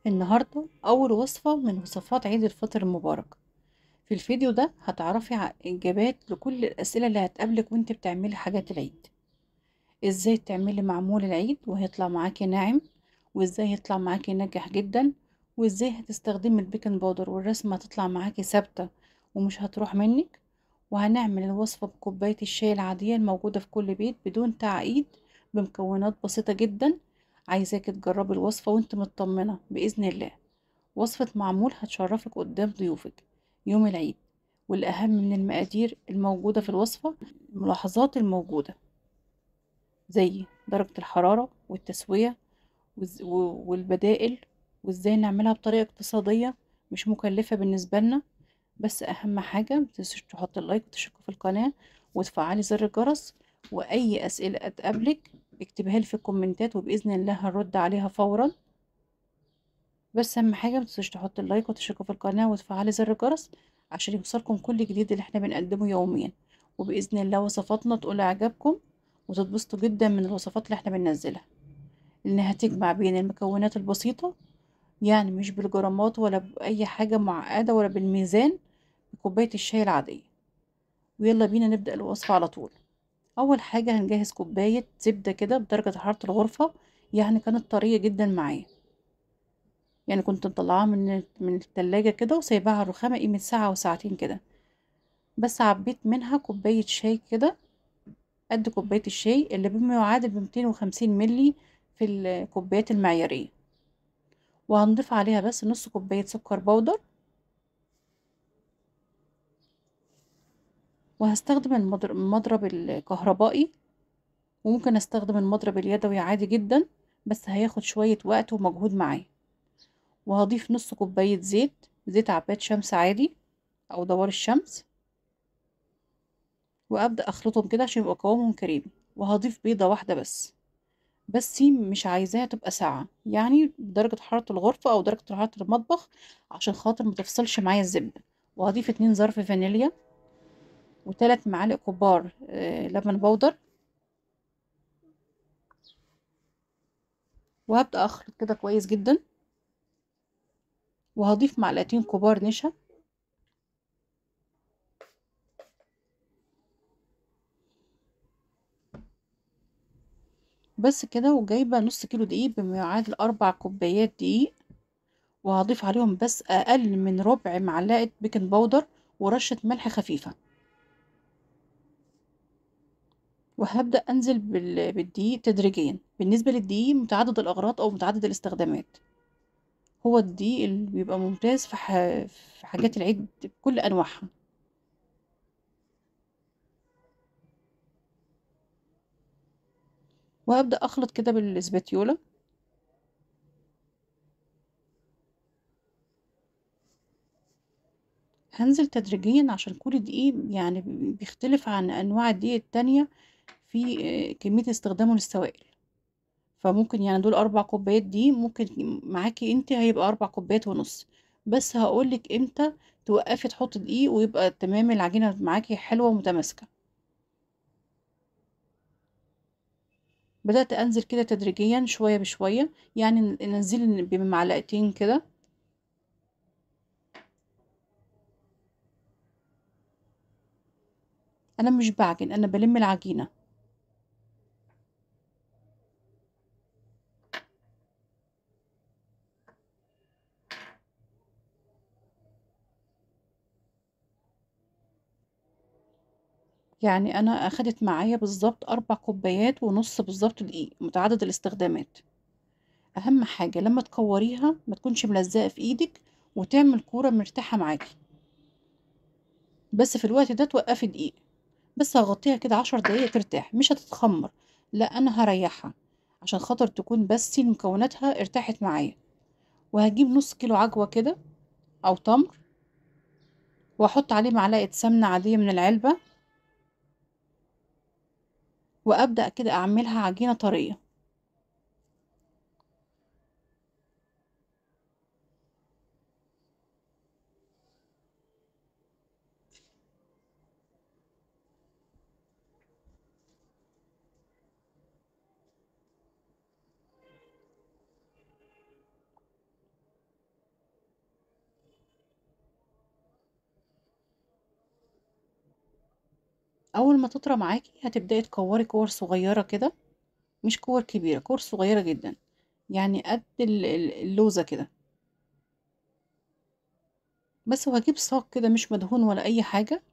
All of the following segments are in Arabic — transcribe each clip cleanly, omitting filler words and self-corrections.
النهاردة أول وصفة من وصفات عيد الفطر المبارك. في الفيديو ده هتعرفي إجابات لكل الأسئلة اللي هتقابلك وانت بتعملي حاجات العيد. ازاي تعملي معمول العيد وهيطلع معاكي ناعم، وازاي يطلع معاكي ناجح جدا، وازاي هتستخدمي البيكنج باودر والرسمة هتطلع معاكي ثابتة ومش هتروح منك. وهنعمل الوصفة بكوباية الشاي العادية الموجودة في كل بيت بدون تعقيد، بمكونات بسيطة جدا. عايزاكي تجربي الوصفة وانت مطمنة بإذن الله. وصفة معمول هتشرفك قدام ضيوفك يوم العيد. والأهم من المقادير الموجودة في الوصفة الملاحظات الموجودة، زي درجة الحرارة والتسوية والبدائل، وازاي نعملها بطريقة اقتصادية مش مكلفة بالنسبة لنا. بس أهم حاجة متنسيش تحط اللايك وتشتركوا في القناة وتفعلي زر الجرس. وأي أسئلة تقابلك اكتبها لي في الكومنتات وبإذن الله هنرد عليها فورا. بس اهم حاجه متنسوش تحطوا اللايك وتشتركوا في القناه وتفعلوا زر الجرس عشان يوصلكم كل جديد اللي احنا بنقدمه يوميا. وباذن الله وصفاتنا تقول اعجابكم وتتبسطوا جدا من الوصفات اللي احنا بننزلها، انها تجمع بين المكونات البسيطه، يعني مش بالجرامات ولا باي حاجه معقده ولا بالميزان، بكوبايه الشاي العاديه. ويلا بينا نبدا الوصفه على طول. اول حاجه هنجهز كوبايه زبده كده بدرجه حراره الغرفه، يعني كانت طريه جدا معايا، يعني كنت مطلعاها من التلاجة كده وسايباها على الرخامة قيمة ساعة أو ساعتين كده. بس عبيت منها كوباية شاي كده، قد كوباية الشاي اللي بما يعادل ب250 ملي في الكوبايات المعيارية. وهنضيف عليها بس نص كوباية سكر بودر. وهستخدم المضرب الكهربائي، وممكن استخدم المضرب اليدوي عادي جدا، بس هياخد شوية وقت ومجهود معايا. وهضيف نص كوباية زيت عباد شمس عادي أو دوار الشمس، وابدا اخلطهم كده عشان يبقى قوامهم كريمي. وهضيف بيضه واحده بس مش عايزاها تبقى ساقعه، يعني بدرجه حراره الغرفه او درجه حراره المطبخ عشان خاطر ما تفصلش معايا الزبده. وهضيف 2 ظرف فانيليا و3 معالق كبار لبن بودر. وهبدا اخلط كده كويس جدا. وهضيف معلقتين كبار نشا. بس كده. وجايبه نص كيلو دقيق بما يعادل 4 كوبايات دقيق. وهضيف عليهم بس اقل من ربع معلقه بيكنج باودر ورشه ملح خفيفه. وهبدأ أنزل بالدقيق تدريجيا. بالنسبة للدقيق متعدد الأغراض أو متعدد الاستخدامات، هو الدقيق اللي بيبقى ممتاز في حاجات العيد بكل أنواعها. وهبدأ أخلط كده بالإسباتيولا. هنزل تدريجيا عشان كل دقيق يعني بيختلف عن أنواع الدقيق التانية في كمية استخدامه للسوائل. فممكن يعني دول 4 كوبايات دي، ممكن معاكي انت هيبقى 4 كوبايات ونص. بس هقولك امتى توقفي تحطي دقيق ويبقى تمام العجينة معاكي حلوة ومتماسكة. بدأت أنزل كده تدريجيا شوية بشوية، يعني ننزل بمعلقتين كده. أنا مش بعجن، أنا بلم العجينة. يعني أنا أخدت معايا بالظبط 4 كوبايات ونص بالظبط دقيق متعدد الاستخدامات. أهم حاجة لما تكوريها ما تكونش ملزقة في إيدك، وتعمل كورة مرتاحة معاكي. بس في الوقت ده توقفي دقيق. بس هغطيها كده 10 دقايق ترتاح، مش هتتخمر، لا أنا هريحها عشان خاطر تكون بس مكوناتها ارتاحت معايا. وهجيب نص كيلو عجوة كده أو تمر، واحط عليه معلقة سمنة عادية من العلبة. وابدأ كده اعملها عجينة طرية. اول ما تطرى معاكي هتبداي تكوري كور صغيره كده، مش كور كبيره، كور صغيره جدا، يعني قد اللوزه كده بس. وهجيب صاج كده مش مدهون ولا اي حاجه،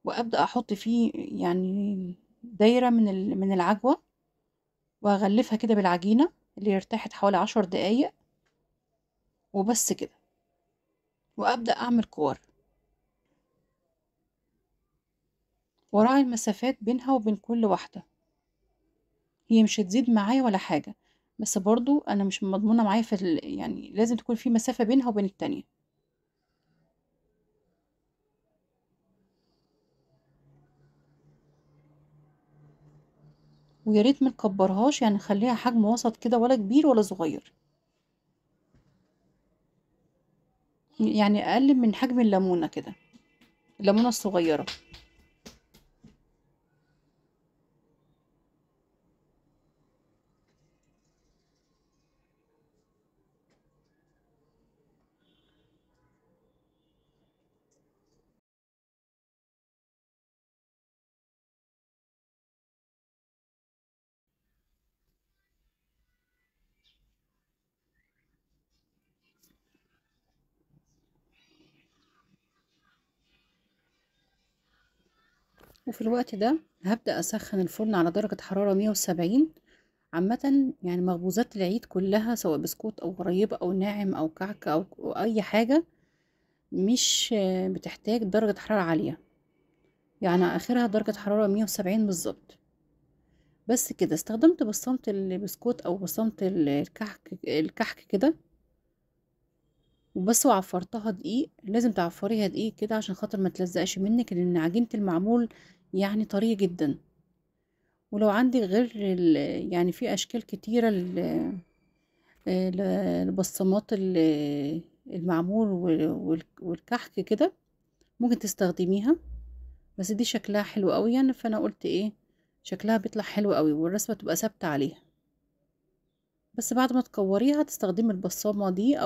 وابدا احط فيه يعني دايره من العجوه، واغلفها كده بالعجينه اللي ارتاحت حوالي 10 دقايق وبس كده. وابدا اعمل كور، وراعي المسافات بينها وبين كل واحده. هي مش هتزيد معايا ولا حاجه، بس برضو انا مش مضمونه معايا يعني لازم تكون في مسافه بينها وبين التانية. ويا ريت ما نكبرهاش، يعني نخليها حجم وسط كده، ولا كبير ولا صغير، يعني اقل من حجم الليمونه كده، الليمونه الصغيره. وفي الوقت ده هبدأ أسخن الفرن على درجة حرارة 170. عامة يعني مخبوزات العيد كلها، سواء بسكوت أو غريبة أو ناعم أو كعك أو أي حاجة، مش بتحتاج درجة حرارة عالية، يعني آخرها درجة حرارة 170 بالظبط. بس كده استخدمت بصمة البسكوت أو بصمة الكحك كده وبس، وعفرتها دقيق. لازم تعفريها دقيق كده عشان خاطر ما تلزقش منك، لأن عجينة المعمول يعني طرية جدا. ولو عندك غير يعني في أشكال كتيرة لبصمات المعمول والكحك كده، ممكن تستخدميها. بس دي شكلها حلو قوي يعني، فانا قلت ايه، شكلها بيطلع حلو قوي والرسمه تبقى ثابته عليها. بس بعد ما تكوريها تستخدمي البصامه دي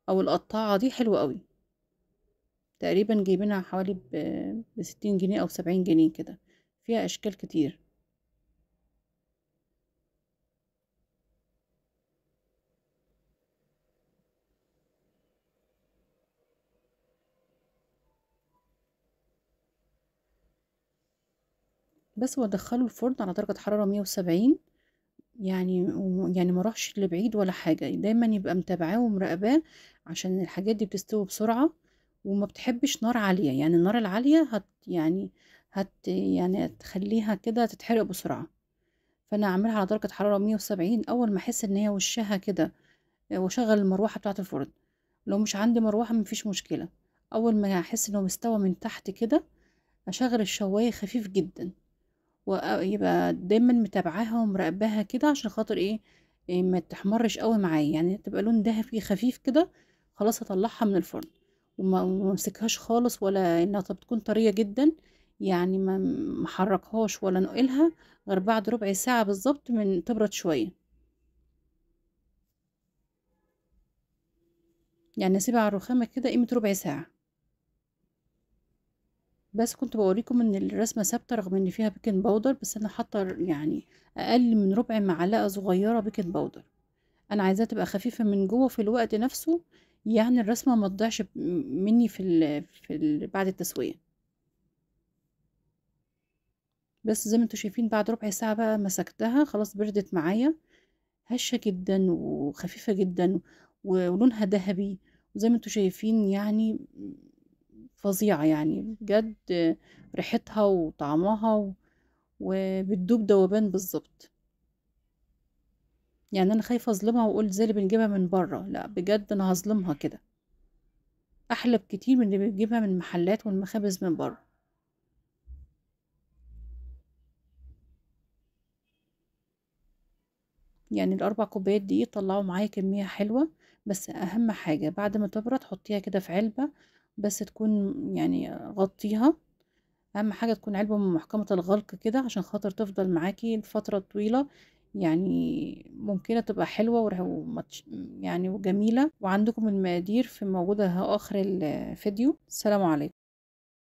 او القطاعه دي، حلوه قوي. تقريبا جايبينها حوالي ب60 جنيه او 70 جنيه كده، فيها اشكال كتير. بس وادخله الفرن على درجه حراره 170، يعني ما اروحش لبعيد ولا حاجة، دايما يبقى متابعاه ومراقباه، عشان الحاجات دي بتستوي بسرعة. وما بتحبش نار عالية، يعني النار العالية يعني هتخليها كده تتحرق بسرعة. فانا اعملها على درجة حرارة 170. اول ما احس ان هي وشها كده، واشغل المروحة بتاعة الفرن. لو مش عندي مروحة مفيش مشكلة. اول ما احس انه مستوى من تحت كده، اشغل الشواية خفيف جدا، ويبقى دايما متابعاها ومراقباها كده، عشان خاطر إيه ما تحمرش قوي معايا، يعني تبقى لون دهبي خفيف كده. خلاص هطلعها من الفرن، وما امسكهاش خالص، ولا انها بتكون طرية جدا، يعني ما محركهاش ولا نقلها غير بعد ربع ساعة بالظبط من تبرد شوية. يعني اسيبها على الرخامة كده قيمة ربع ساعة. بس كنت بوريكم ان الرسمة ثابتة رغم ان فيها بيكنج باودر، بس انا حاطة يعني اقل من ربع معلقة صغيرة بيكنج باودر. انا عايزاها تبقى خفيفة من جوه في الوقت نفسه، يعني الرسمة ما تضيعش مني بعد التسوية. بس زي ما انتوا شايفين بعد ربع ساعة بقى مسكتها خلاص بردت معايا، هشة جدا وخفيفة جدا، ولونها ذهبي. وزي ما انتوا شايفين يعني فظيعة يعني بجد، ريحتها وطعمها وبتدوب دوبان بالظبط. يعني انا خايفة اظلمها واقول زي اللي بنجيبها من بره، لا بجد انا هظلمها كده، احلى بكتير من اللي بتجيبها من المحلات والمخابز من بره. يعني ال4 كوبايات دي طلعوا معايا كمية حلوة. بس اهم حاجة بعد ما تبرد حطيها كده في علبة، بس تكون يعني غطيها. اهم حاجة تكون علبة من محكمة الغلق كده، عشان خاطر تفضل معاكي لفترة طويلة، يعني ممكنة تبقى حلوة يعني وجميلة. وعندكم المقادير في موجودة اهو اخر الفيديو. السلام عليكم.